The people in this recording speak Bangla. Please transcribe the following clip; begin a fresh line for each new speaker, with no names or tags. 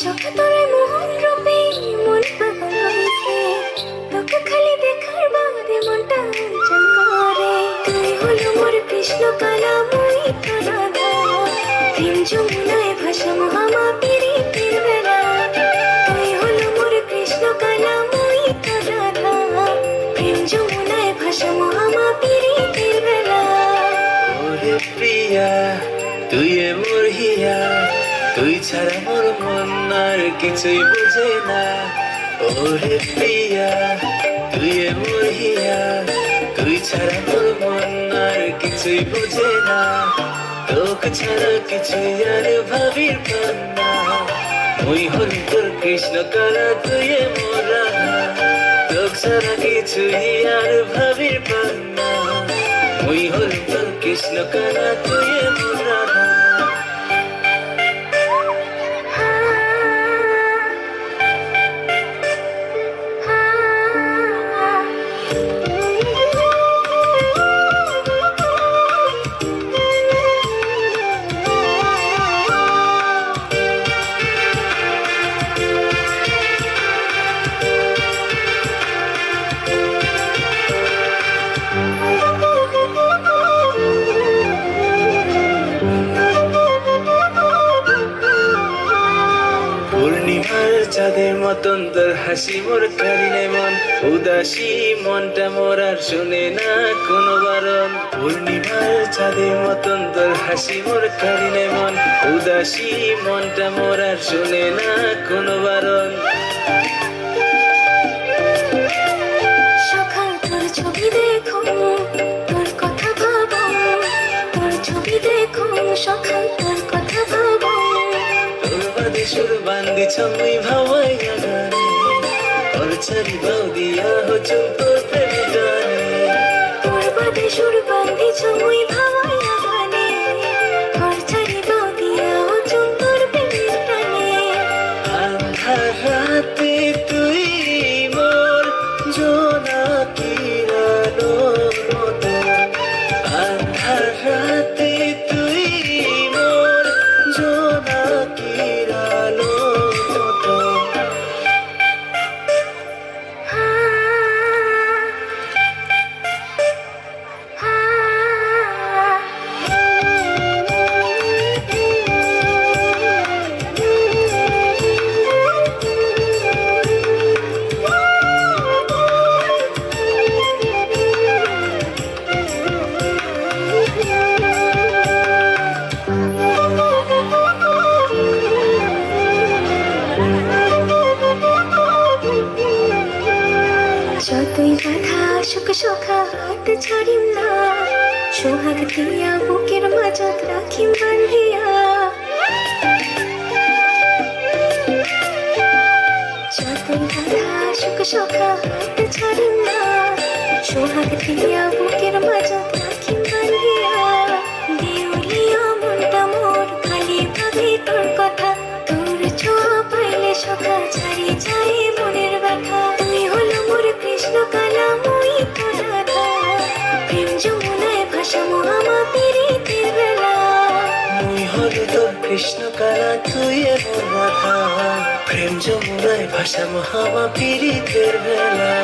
সখা তোর মোহন রূপে মন পাগল হইছে, তোকে খালি দেখার বাদে মনটা চঞ্চল করে। তুই হলো মোর কৃষ্ণ কালা, মুই তো রাধা, প্রেম যমুনায় ভাসম হামা পিরিতের বেলা। তুই হলো মোর কৃষ্ণ কালা, মুই তো রাধা, প্রেম যমুনায় ভাসম হামা পিরিতের বেলা।
ওরে প্রিয়া তুই মোর হিয়া, তুই ছাড়া মোর মন আর কিছুই বুঝে না। ওরে প্রিয়া তুই মোর হিয়া, তুই ছাড়া মোর মন আর কিছুই বুঝে না। তোকে ছাড়া কিছুই আর ভাবির পান না। ওই হল তোর কৃষ্ণ কালা, তুই মোর রাধা, তোকে ছাড়া কিছুই আর ভাবির পান না। ওই হল তোর কৃষ্ণ কালা, তুই মোর রাধা। পূর্ণিমার চাঁদের মতন তোর হাসি মোর কারিনে মন, উদাসী মনটা মোর আর শুনে না কোনো বারণ। পূর্ণিমার চাঁদের মতন তোর হাসি মোর কারিনে মন, উদাসী মনটা মোর আর শুনে না কোনো বারণ।
সখা তোর ছবি দেখো, তোর কথা ভাবো, তোর ছবি দেখো, সখা তোর কথা ভাবো।
তোর বাদে সুর বান্দিছ মুই ভাবাইয়া গানে, তোর ছাড়ি বাউ দিয়া হচু তোর প্রেম গানে।
তোর বাদে সুর বান্ধিছ মুই ভাবাইয়া গানে, ঘর ছাড়ি বাউ দিয়া হচুম তোর প্রেমের টানে।
আন্ধার রাতে তুই মোর জোনাকির আলোর মতো, আন্ধার রাতে তুই মোর জোনাকির আলোর মতো।
যতই বাধা আসুক সখা হাত ছাড়িম না, সোহাগ দিয়া বুকের মাঝত রাখিম বান্ধিয়া। যতই বাধা আসুক সখা হাত ছাড়িম না, সোহাগ দিয়া বুকের মাঝত রাখিম বান্ধিয়া। দেউলিয়া মনটা মোর খালি ভাবে তোর কথা, তোর ছোঁয়া পাইলে সখা ছাড়ি যায় মনের ব্যথা। তুই হলো মোর কৃষ্ণ কালা, মুই তো রাধা, প্রেম যমুনায় ভাসাম হামা পিরিতের বেলা।
মুই হল তোর কৃষ্ণ কালা, তুই মোর রাধা, প্রেম যমুনায় ভাসাম হাওয়া পিরিতের বেলা।